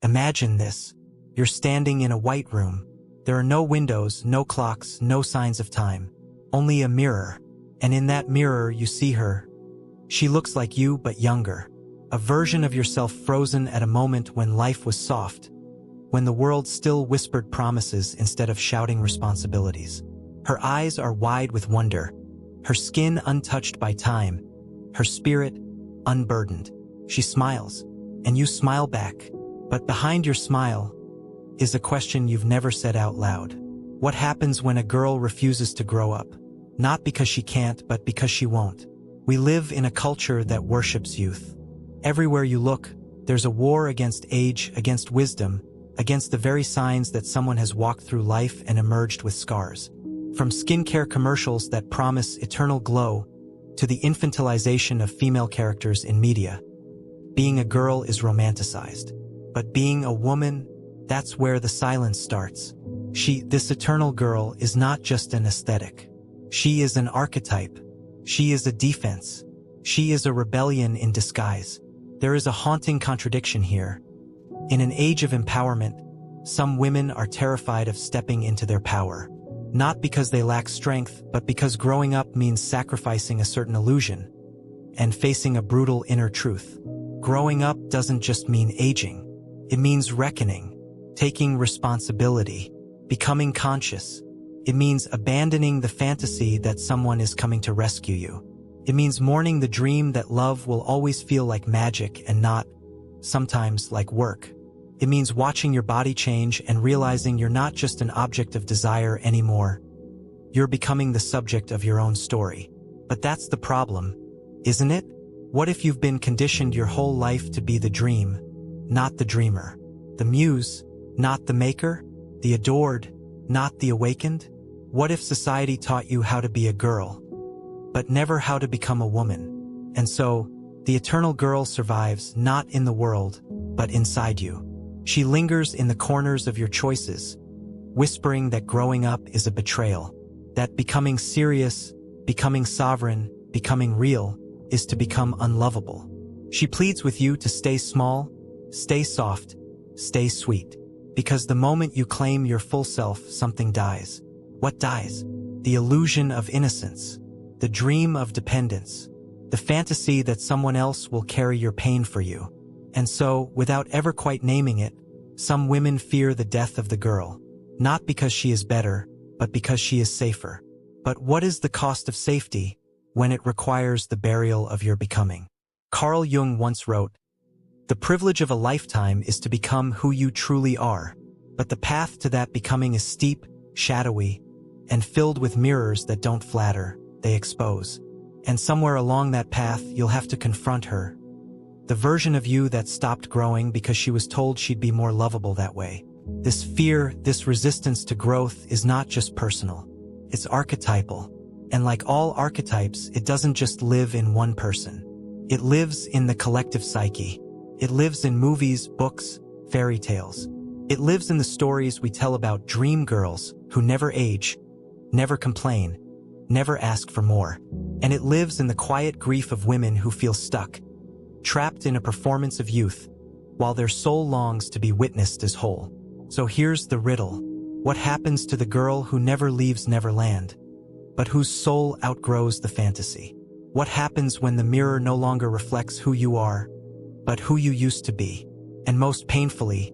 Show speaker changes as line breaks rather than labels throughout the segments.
Imagine this. You're standing in a white room. There are no windows, no clocks, no signs of time. Only a mirror. And in that mirror, you see her. She looks like you, but younger. A version of yourself frozen at a moment when life was soft, when the world still whispered promises instead of shouting responsibilities. Her eyes are wide with wonder, her skin untouched by time, her spirit unburdened. She smiles, and you smile back. But behind your smile is a question you've never said out loud. What happens when a girl refuses to grow up? Not because she can't, but because she won't. We live in a culture that worships youth. Everywhere you look, there's a war against age, against wisdom, against the very signs that someone has walked through life and emerged with scars. From skincare commercials that promise eternal glow to the infantilization of female characters in media, being a girl is romanticized. But being a woman, that's where the silence starts. This eternal girl, is not just an aesthetic. She is an archetype. She is a defense. She is a rebellion in disguise. There is a haunting contradiction here. In an age of empowerment, some women are terrified of stepping into their power. Not because they lack strength, but because growing up means sacrificing a certain illusion and facing a brutal inner truth. Growing up doesn't just mean aging. It means reckoning, taking responsibility, becoming conscious. It means abandoning the fantasy that someone is coming to rescue you. It means mourning the dream that love will always feel like magic and not, sometimes, like work. It means watching your body change and realizing you're not just an object of desire anymore. You're becoming the subject of your own story. But that's the problem, isn't it? What if you've been conditioned your whole life to be the dream, not the dreamer? The muse, not the maker? The adored, not the awakened? What if society taught you how to be a girl, but never how to become a woman? And so, the eternal girl survives not in the world, but inside you. She lingers in the corners of your choices, whispering that growing up is a betrayal, that becoming serious, becoming sovereign, becoming real, is to become unlovable. She pleads with you to stay small, stay soft, stay sweet, because the moment you claim your full self, something dies. What dies? The illusion of innocence, the dream of dependence, the fantasy that someone else will carry your pain for you. And so, without ever quite naming it, some women fear the death of the girl, not because she is better, but because she is safer. But what is the cost of safety when it requires the burial of your becoming? Carl Jung once wrote, "The privilege of a lifetime is to become who you truly are, but the path to that becoming is steep, shadowy, and filled with mirrors that don't flatter, they expose. And somewhere along that path, you'll have to confront her. The version of you that stopped growing because she was told she'd be more lovable that way." This fear, this resistance to growth is not just personal. It's archetypal. And like all archetypes, it doesn't just live in one person. It lives in the collective psyche. It lives in movies, books, fairy tales. It lives in the stories we tell about dream girls who never age, never complain, never ask for more. And it lives in the quiet grief of women who feel stuck, trapped in a performance of youth, while their soul longs to be witnessed as whole. So here's the riddle. What happens to the girl who never leaves Neverland, but whose soul outgrows the fantasy? What happens when the mirror no longer reflects who you are, but who you used to be? And most painfully,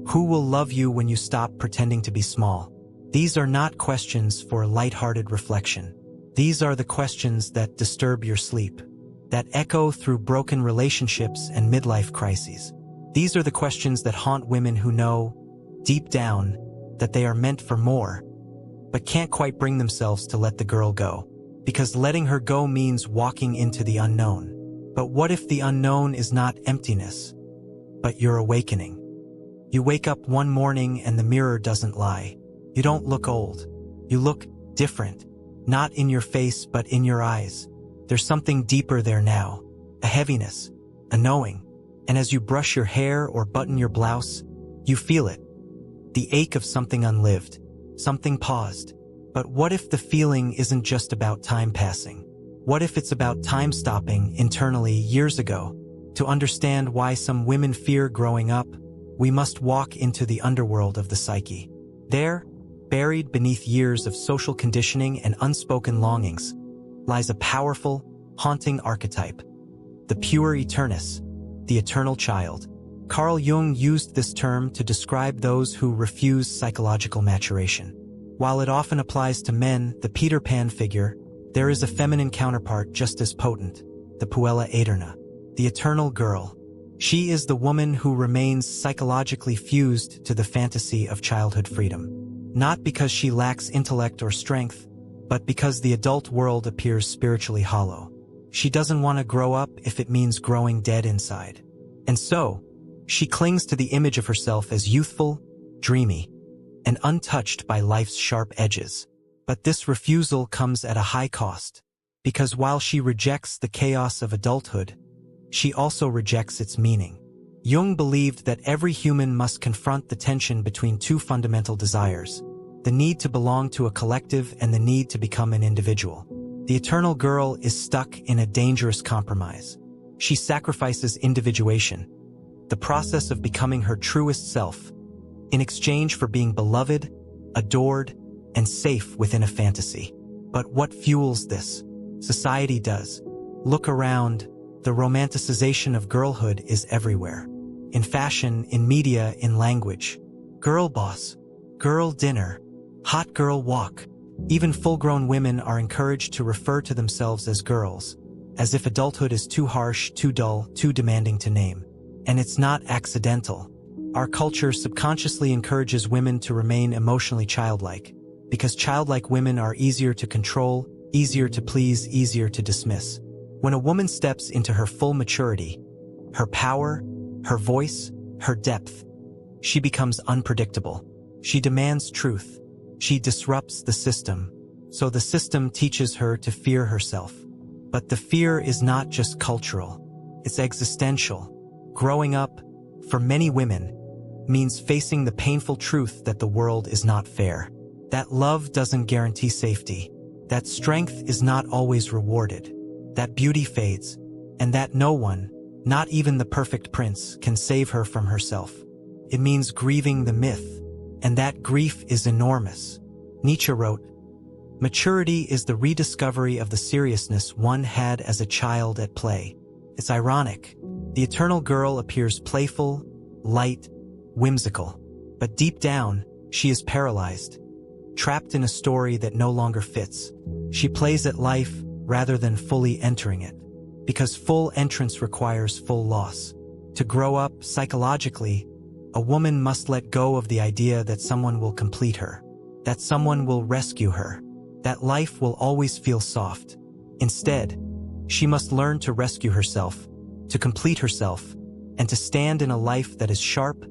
who will love you when you stop pretending to be small? These are not questions for lighthearted reflection. These are the questions that disturb your sleep, that echo through broken relationships and midlife crises. These are the questions that haunt women who know, deep down, that they are meant for more, but can't quite bring themselves to let the girl go. Because letting her go means walking into the unknown. But what if the unknown is not emptiness, but your awakening? You wake up one morning and the mirror doesn't lie. You don't look old. You look different. Not in your face, but in your eyes. There's something deeper there now. A heaviness, a knowing. And as you brush your hair or button your blouse, you feel it. The ache of something unlived, something paused. But what if the feeling isn't just about time passing? What if it's about time stopping internally years ago to understand why some women fear growing up, we must walk into the underworld of the psyche. There, buried beneath years of social conditioning and unspoken longings, lies a powerful, haunting archetype, the Puer Aeternus, the eternal child. Carl Jung used this term to describe those who refuse psychological maturation. While it often applies to men, the Peter Pan figure, there is a feminine counterpart just as potent, the Puer Aeternus, the eternal girl. She is the woman who remains psychologically fused to the fantasy of childhood freedom. Not because she lacks intellect or strength, but because the adult world appears spiritually hollow. She doesn't want to grow up if it means growing dead inside. And so, she clings to the image of herself as youthful, dreamy, and untouched by life's sharp edges. But this refusal comes at a high cost, because while she rejects the chaos of adulthood, she also rejects its meaning. Jung believed that every human must confront the tension between two fundamental desires, the need to belong to a collective and the need to become an individual. The eternal girl is stuck in a dangerous compromise. She sacrifices individuation, the process of becoming her truest self, in exchange for being beloved, adored, and safe within a fantasy. But what fuels this? Society does. Look around. The romanticization of girlhood is everywhere. In fashion, in media, in language. Girl boss, girl dinner, hot girl walk. Even full-grown women are encouraged to refer to themselves as girls, as if adulthood is too harsh, too dull, too demanding to name. And it's not accidental. Our culture subconsciously encourages women to remain emotionally childlike, because childlike women are easier to control, easier to please, easier to dismiss. When a woman steps into her full maturity, her power, her voice, her depth, she becomes unpredictable. She demands truth. She disrupts the system, so the system teaches her to fear herself. But the fear is not just cultural, it's existential. Growing up, for many women, means facing the painful truth that the world is not fair, that love doesn't guarantee safety, that strength is not always rewarded, that beauty fades, and that no one, not even the perfect prince, can save her from herself. It means grieving the myth, and that grief is enormous. Nietzsche wrote, "Maturity is the rediscovery of the seriousness one had as a child at play." It's ironic. The eternal girl appears playful, light, whimsical. But deep down, she is paralyzed, trapped in a story that no longer fits. She plays at life rather than fully entering it, because full entrance requires full loss. To grow up psychologically, a woman must let go of the idea that someone will complete her, that someone will rescue her, that life will always feel soft. Instead, she must learn to rescue herself, to complete herself, and to stand in a life that is sharp,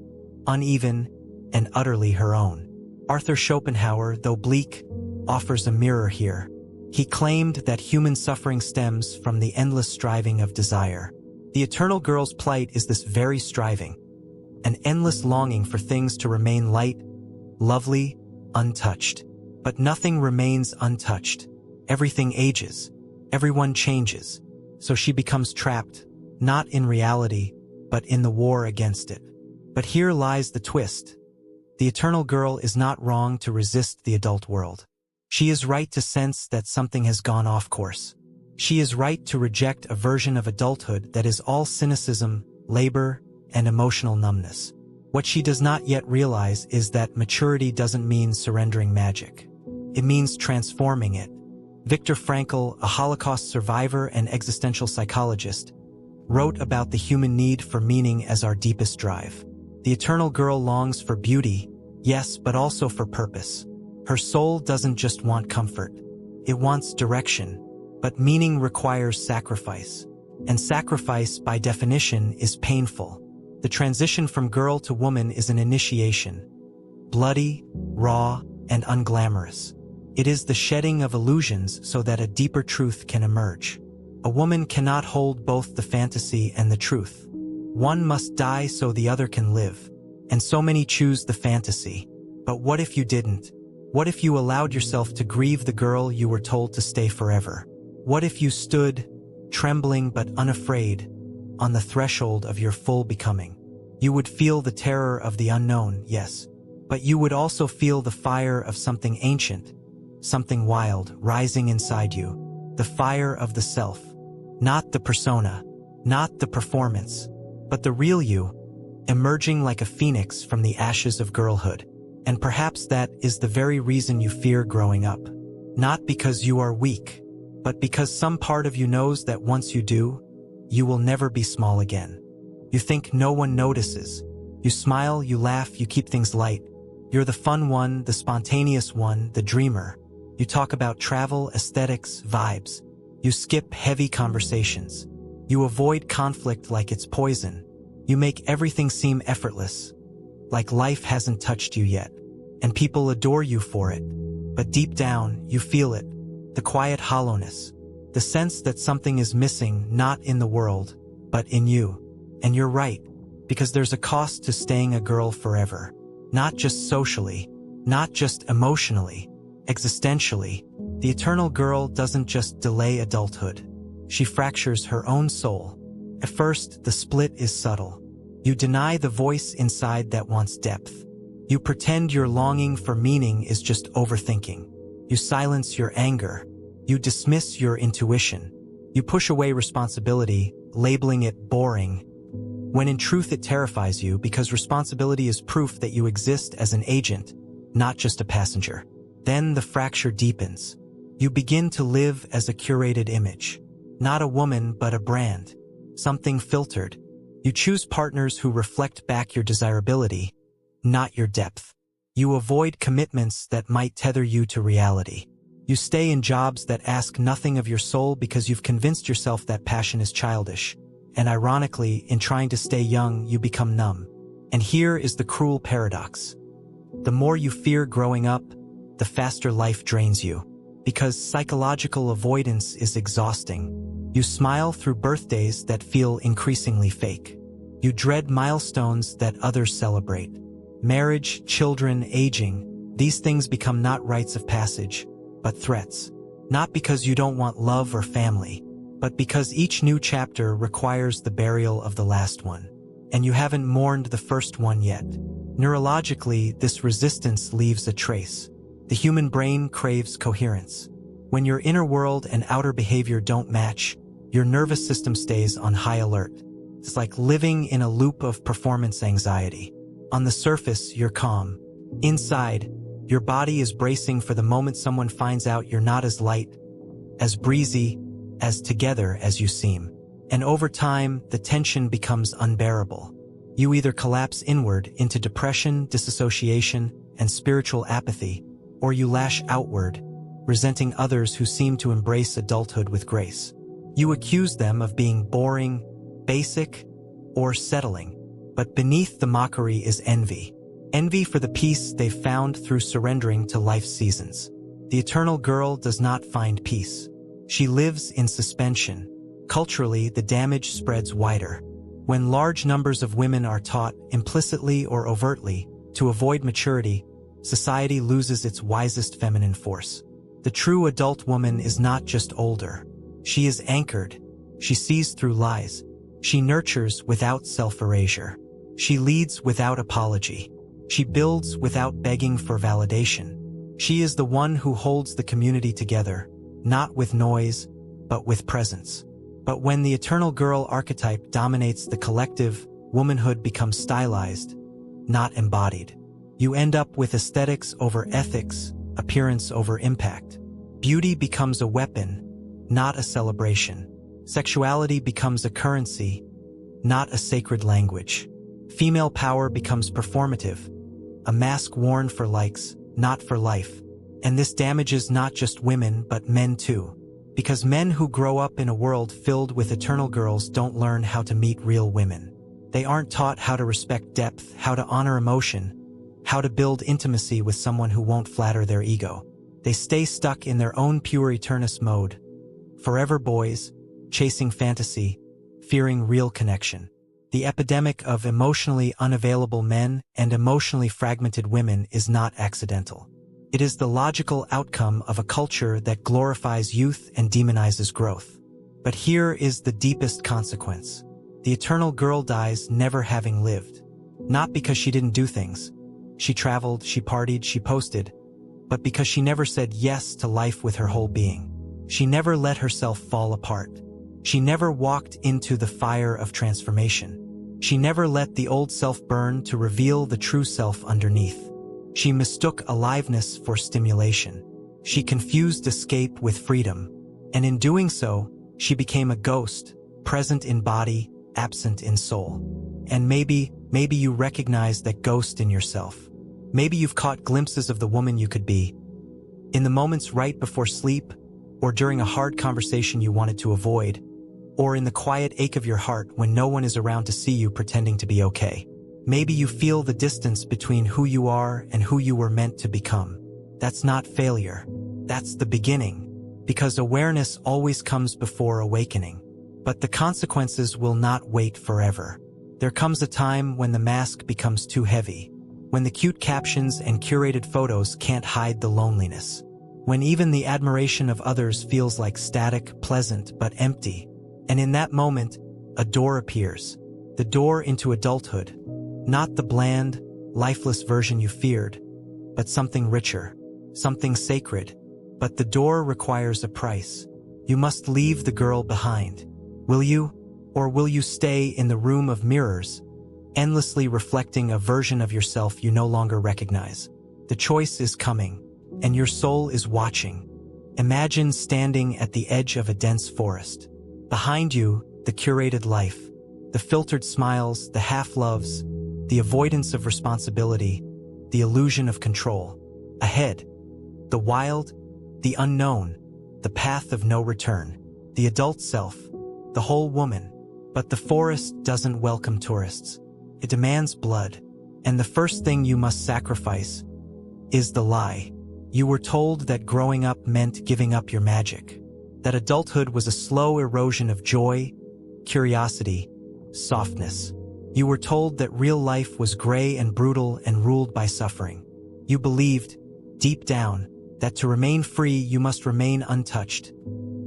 uneven, and utterly her own. Arthur Schopenhauer, though bleak, offers a mirror here. He claimed that human suffering stems from the endless striving of desire. The eternal girl's plight is this very striving, an endless longing for things to remain light, lovely, untouched. But nothing remains untouched. Everything ages. Everyone changes. So she becomes trapped, not in reality, but in the war against it. But here lies the twist. The eternal girl is not wrong to resist the adult world. She is right to sense that something has gone off course. She is right to reject a version of adulthood that is all cynicism, labor, and emotional numbness. What she does not yet realize is that maturity doesn't mean surrendering magic. It means transforming it. Viktor Frankl, a Holocaust survivor and existential psychologist, wrote about the human need for meaning as our deepest drive. The eternal girl longs for beauty, yes, but also for purpose. Her soul doesn't just want comfort. It wants direction. But meaning requires sacrifice. And sacrifice, by definition, is painful. The transition from girl to woman is an initiation. Bloody, raw, and unglamorous. It is the shedding of illusions so that a deeper truth can emerge. A woman cannot hold both the fantasy and the truth. One must die so the other can live. And so many choose the fantasy. But what if you didn't? What if you allowed yourself to grieve the girl you were told to stay forever? What if you stood, trembling but unafraid, on the threshold of your full becoming? You would feel the terror of the unknown, yes, but you would also feel the fire of something ancient, something wild, rising inside you, the fire of the self, not the persona, not the performance, but the real you, emerging like a phoenix from the ashes of girlhood. And perhaps that is the very reason you fear growing up. Not because you are weak, but because some part of you knows that once you do, you will never be small again. You think no one notices. You smile, you laugh, you keep things light. You're the fun one, the spontaneous one, the dreamer. You talk about travel, aesthetics, vibes. You skip heavy conversations. You avoid conflict like it's poison. You make everything seem effortless, like life hasn't touched you yet, and people adore you for it. But deep down, you feel it, the quiet hollowness, the sense that something is missing not in the world, but in you. And you're right, because there's a cost to staying a girl forever. Not just socially, not just emotionally, existentially. The eternal girl doesn't just delay adulthood. She fractures her own soul. At first, the split is subtle. You deny the voice inside that wants depth. You pretend your longing for meaning is just overthinking. You silence your anger. You dismiss your intuition. You push away responsibility, labeling it boring, when in truth it terrifies you because responsibility is proof that you exist as an agent, not just a passenger. Then the fracture deepens. You begin to live as a curated image. Not a woman, but a brand. Something filtered. You choose partners who reflect back your desirability, not your depth. You avoid commitments that might tether you to reality. You stay in jobs that ask nothing of your soul because you've convinced yourself that passion is childish. And ironically, in trying to stay young, you become numb. And here is the cruel paradox. The more you fear growing up, the faster life drains you. Because psychological avoidance is exhausting. You smile through birthdays that feel increasingly fake. You dread milestones that others celebrate. Marriage, children, aging, these things become not rites of passage, but threats. Not because you don't want love or family, but because each new chapter requires the burial of the last one. And you haven't mourned the first one yet. Neurologically, this resistance leaves a trace. The human brain craves coherence. When your inner world and outer behavior don't match, your nervous system stays on high alert. It's like living in a loop of performance anxiety. On the surface, you're calm. Inside, your body is bracing for the moment someone finds out you're not as light, as breezy, as together as you seem. And over time, the tension becomes unbearable. You either collapse inward into depression, disassociation, and spiritual apathy, or you lash outward, resenting others who seem to embrace adulthood with grace. You accuse them of being boring, basic, or settling. But beneath the mockery is envy. Envy for the peace they've found through surrendering to life's seasons. The eternal girl does not find peace. She lives in suspension. Culturally, the damage spreads wider. When large numbers of women are taught, implicitly or overtly, to avoid maturity, society loses its wisest feminine force. The true adult woman is not just older. She is anchored. She sees through lies. She nurtures without self-erasure. She leads without apology. She builds without begging for validation. She is the one who holds the community together, not with noise, but with presence. But when the eternal girl archetype dominates the collective, womanhood becomes stylized, not embodied. You end up with aesthetics over ethics, appearance over impact. Beauty becomes a weapon, not a celebration. Sexuality becomes a currency, not a sacred language. Female power becomes performative, a mask worn for likes, not for life. And this damages not just women, but men too. Because men who grow up in a world filled with eternal girls don't learn how to meet real women. They aren't taught how to respect depth, how to honor emotion, how to build intimacy with someone who won't flatter their ego. They stay stuck in their own Puer Aeternus mode. Forever boys, chasing fantasy, fearing real connection. The epidemic of emotionally unavailable men and emotionally fragmented women is not accidental. It is the logical outcome of a culture that glorifies youth and demonizes growth. But here is the deepest consequence. The eternal girl dies never having lived. Not because she didn't do things. She traveled, she partied, she posted. But because she never said yes to life with her whole being. She never let herself fall apart. She never walked into the fire of transformation. She never let the old self burn to reveal the true self underneath. She mistook aliveness for stimulation. She confused escape with freedom. And in doing so, she became a ghost, present in body, absent in soul. And maybe you recognize that ghost in yourself. Maybe you've caught glimpses of the woman you could be. In the moments right before sleep, or during a hard conversation you wanted to avoid, or in the quiet ache of your heart when no one is around to see you pretending to be okay. Maybe you feel the distance between who you are and who you were meant to become. That's not failure. That's the beginning, because awareness always comes before awakening. But the consequences will not wait forever. There comes a time when the mask becomes too heavy, when the cute captions and curated photos can't hide the loneliness, when even the admiration of others feels like static, pleasant, but empty. And in that moment, a door appears, the door into adulthood, not the bland, lifeless version you feared, but something richer, something sacred. But the door requires a price. You must leave the girl behind. Will you? Or will you stay in the room of mirrors, endlessly reflecting a version of yourself you no longer recognize? The choice is coming, and your soul is watching. Imagine standing at the edge of a dense forest. Behind you, the curated life, the filtered smiles, the half-loves, the avoidance of responsibility, the illusion of control. Ahead, the wild, the unknown, the path of no return, the adult self, the whole woman. But the forest doesn't welcome tourists. It demands blood. And the first thing you must sacrifice is the lie. You were told that growing up meant giving up your magic, that adulthood was a slow erosion of joy, curiosity, softness. You were told that real life was gray and brutal and ruled by suffering. You believed, deep down, that to remain free you must remain untouched.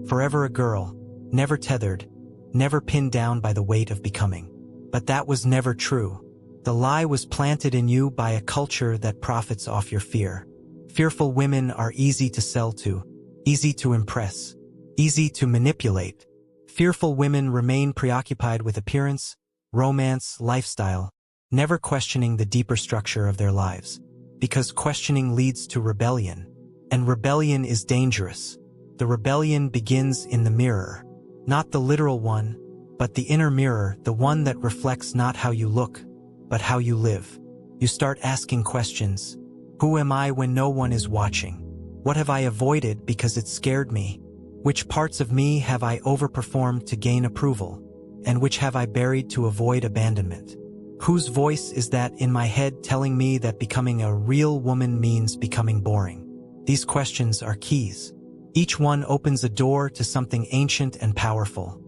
Forever a girl, never tethered, never pinned down by the weight of becoming. But that was never true. The lie was planted in you by a culture that profits off your fear. Fearful women are easy to sell to, easy to impress, easy to manipulate. Fearful women remain preoccupied with appearance, romance, lifestyle, never questioning the deeper structure of their lives. Because questioning leads to rebellion. And rebellion is dangerous. The rebellion begins in the mirror. Not the literal one, but the inner mirror, the one that reflects not how you look, but how you live. You start asking questions. Who am I when no one is watching? What have I avoided because it scared me? Which parts of me have I overperformed to gain approval? And which have I buried to avoid abandonment? Whose voice is that in my head telling me that becoming a real woman means becoming boring? These questions are keys. Each one opens a door to something ancient and powerful.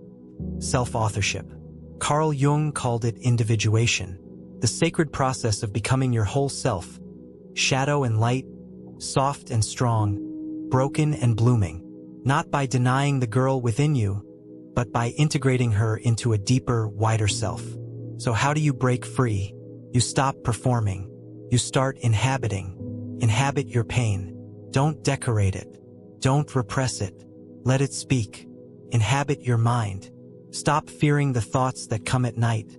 Self-authorship. Carl Jung called it individuation, the sacred process of becoming your whole self, shadow and light, soft and strong, broken and blooming, not by denying the girl within you, but by integrating her into a deeper, wider self. So how do you break free? You stop performing. You start inhabiting. Inhabit your pain. Don't decorate it. Don't repress it. Let it speak. Inhabit your mind. Stop fearing the thoughts that come at night.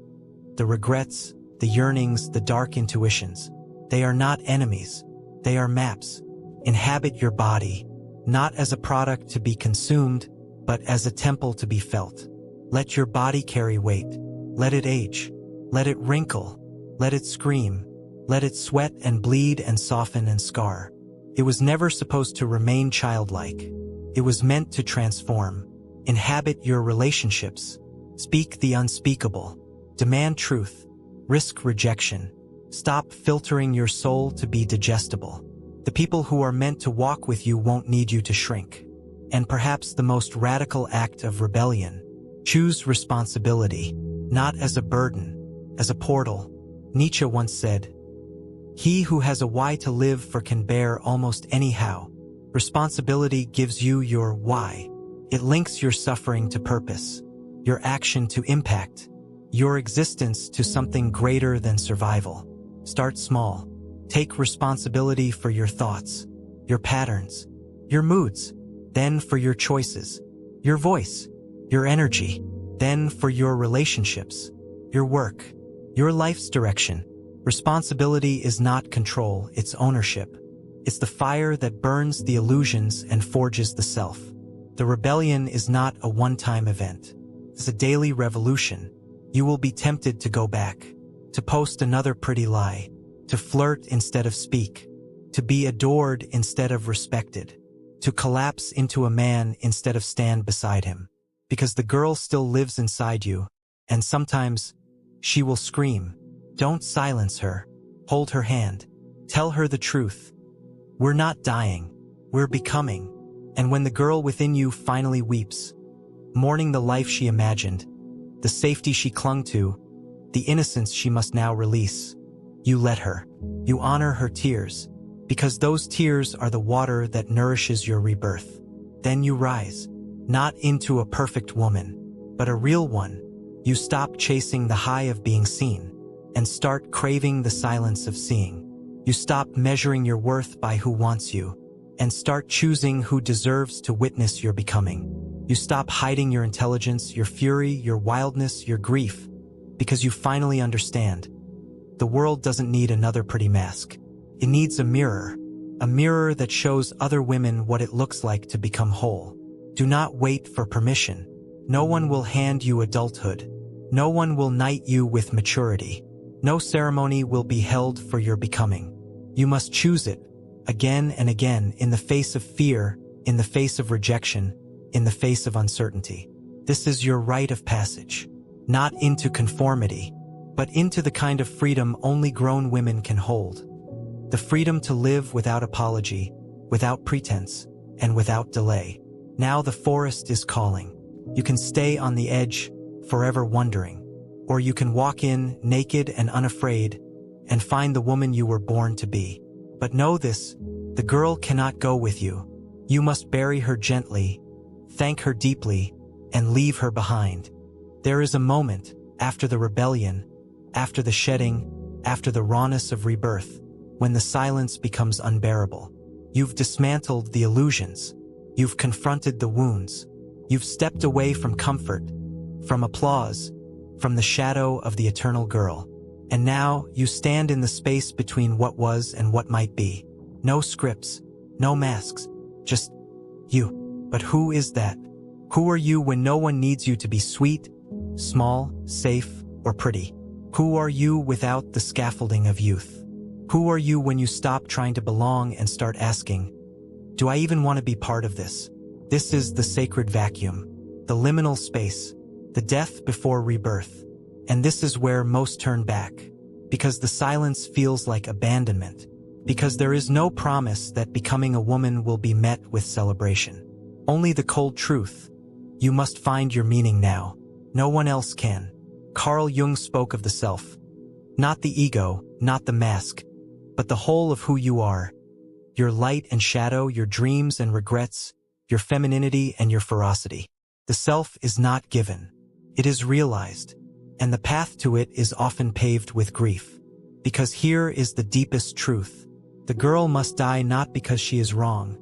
The regrets, the yearnings, the dark intuitions. They are not enemies. They are maps. Inhabit your body, not as a product to be consumed, but as a temple to be felt. Let your body carry weight. Let it age. Let it wrinkle. Let it scream. Let it sweat and bleed and soften and scar. It was never supposed to remain childlike. It was meant to transform. Inhabit your relationships. Speak the unspeakable. Demand truth. Risk rejection. Stop filtering your soul to be digestible. The people who are meant to walk with you won't need you to shrink. And perhaps the most radical act of rebellion. Choose responsibility, not as a burden, as a portal. Nietzsche once said, "He who has a why to live for can bear almost any how." Responsibility gives you your why. It links your suffering to purpose, your action to impact, your existence to something greater than survival. Start small. Take responsibility for your thoughts, your patterns, your moods, then for your choices, your voice, your energy, then for your relationships, your work, your life's direction. Responsibility is not control, it's ownership. It's the fire that burns the illusions and forges the self. The rebellion is not a one-time event. It's a daily revolution. You will be tempted to go back, to post another pretty lie, to flirt instead of speak, to be adored instead of respected, to collapse into a man instead of stand beside him. Because the girl still lives inside you, and sometimes she will scream. Don't silence her. Hold her hand. Tell her the truth. We're not dying. We're becoming. And when the girl within you finally weeps, mourning the life she imagined, the safety she clung to, the innocence she must now release, you let her. You honor her tears, because those tears are the water that nourishes your rebirth. Then you rise, not into a perfect woman, but a real one. You stop chasing the high of being seen, and start craving the silence of seeing. You stop measuring your worth by who wants you, and start choosing who deserves to witness your becoming. You stop hiding your intelligence, your fury, your wildness, your grief, because you finally understand. The world doesn't need another pretty mask. It needs a mirror that shows other women what it looks like to become whole. Do not wait for permission. No one will hand you adulthood. No one will knight you with maturity. No ceremony will be held for your becoming. You must choose it, again and again, in the face of fear, in the face of rejection, in the face of uncertainty. This is your rite of passage, not into conformity, but into the kind of freedom only grown women can hold. The freedom to live without apology, without pretense, and without delay. Now the forest is calling. You can stay on the edge, forever wondering, or you can walk in, naked and unafraid, and find the woman you were born to be. But know this, the girl cannot go with you. You must bury her gently, thank her deeply, and leave her behind. There is a moment, after the rebellion, after the shedding, after the rawness of rebirth, when the silence becomes unbearable. You've dismantled the illusions. You've confronted the wounds. You've stepped away from comfort, from applause, from the shadow of the eternal girl. And now you stand in the space between what was and what might be. No scripts, no masks, just you. But who is that? Who are you when no one needs you to be sweet, small, safe, or pretty? Who are you without the scaffolding of youth? Who are you when you stop trying to belong and start asking, do I even want to be part of this? This is the sacred vacuum, the liminal space, the death before rebirth. And this is where most turn back, because the silence feels like abandonment, because there is no promise that becoming a woman will be met with celebration. Only the cold truth. You must find your meaning now. No one else can. Carl Jung spoke of the self. Not the ego, not the mask, but the whole of who you are. Your light and shadow, your dreams and regrets, your femininity and your ferocity. The self is not given. It is realized. And the path to it is often paved with grief. Because here is the deepest truth. The girl must die not because she is wrong,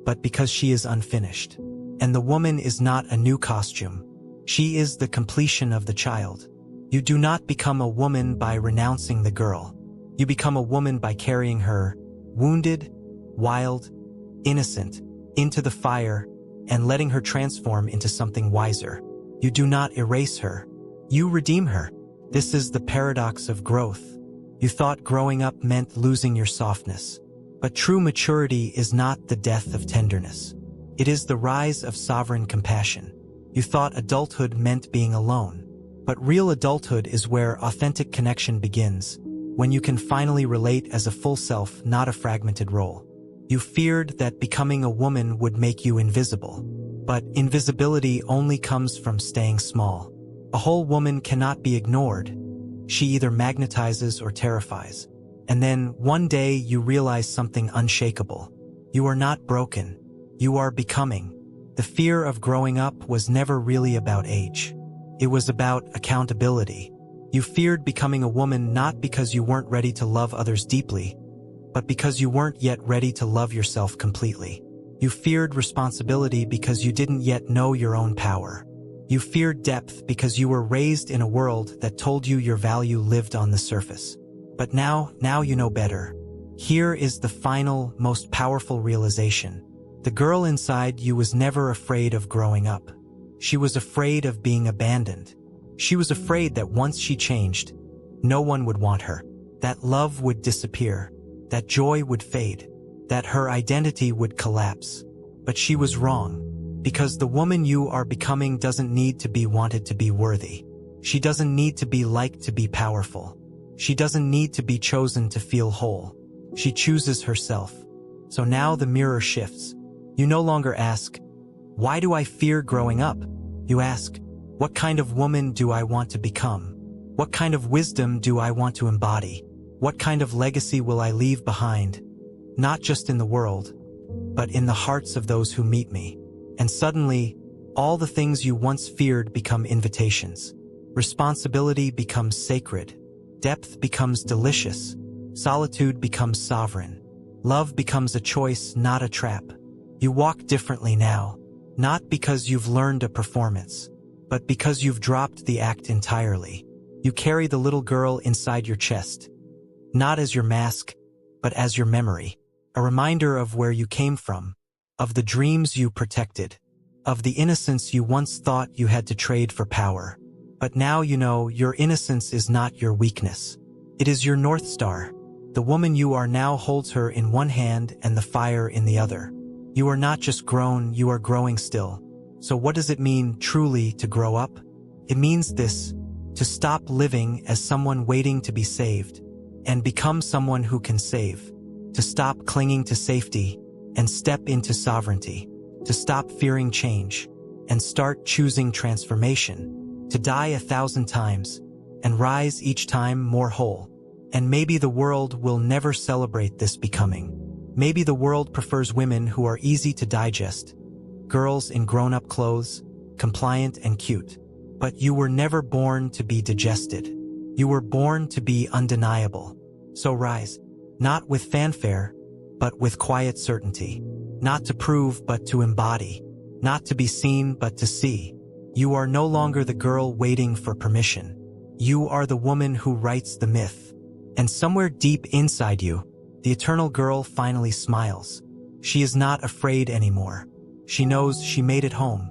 but because she is unfinished. And the woman is not a new costume. She is the completion of the child. You do not become a woman by renouncing the girl. You become a woman by carrying her, wounded, wild, innocent, into the fire and letting her transform into something wiser. You do not erase her. You redeem her. This is the paradox of growth. You thought growing up meant losing your softness. But true maturity is not the death of tenderness. It is the rise of sovereign compassion. You thought adulthood meant being alone. But real adulthood is where authentic connection begins, when you can finally relate as a full self, not a fragmented role. You feared that becoming a woman would make you invisible. But invisibility only comes from staying small. A whole woman cannot be ignored. She either magnetizes or terrifies. And then, one day, you realize something unshakable. You are not broken. You are becoming. The fear of growing up was never really about age. It was about accountability. You feared becoming a woman not because you weren't ready to love others deeply, but because you weren't yet ready to love yourself completely. You feared responsibility because you didn't yet know your own power. You feared depth because you were raised in a world that told you your value lived on the surface. But now you know better. Here is the final, most powerful realization. The girl inside you was never afraid of growing up. She was afraid of being abandoned. She was afraid that once she changed, no one would want her, that love would disappear, that joy would fade, that her identity would collapse. But she was wrong, because the woman you are becoming doesn't need to be wanted to be worthy. She doesn't need to be liked to be powerful. She doesn't need to be chosen to feel whole. She chooses herself. So now the mirror shifts. You no longer ask, "Why do I fear growing up?" You ask, "What kind of woman do I want to become? What kind of wisdom do I want to embody? What kind of legacy will I leave behind? Not just in the world, but in the hearts of those who meet me." And suddenly, all the things you once feared become invitations. Responsibility becomes sacred. Depth becomes delicious. Solitude becomes sovereign. Love becomes a choice, not a trap. You walk differently now, not because you've learned a performance, but because you've dropped the act entirely. You carry the little girl inside your chest, not as your mask, but as your memory, a reminder of where you came from, of the dreams you protected, of the innocence you once thought you had to trade for power. But now you know your innocence is not your weakness. It is your North Star. The woman you are now holds her in one hand and the fire in the other. You are not just grown, you are growing still. So what does it mean truly to grow up? It means this: to stop living as someone waiting to be saved and become someone who can save. To stop clinging to safety and step into sovereignty. To stop fearing change and start choosing transformation. To die 1,000 times and rise each time more whole. And maybe the world will never celebrate this becoming. Maybe the world prefers women who are easy to digest, girls in grown-up clothes, compliant and cute. But you were never born to be digested. You were born to be undeniable. So rise, not with fanfare, but with quiet certainty. Not to prove, but to embody. Not to be seen, but to see. You are no longer the girl waiting for permission. You are the woman who writes the myth. And somewhere deep inside you, the eternal girl finally smiles. She is not afraid anymore. She knows she made it home.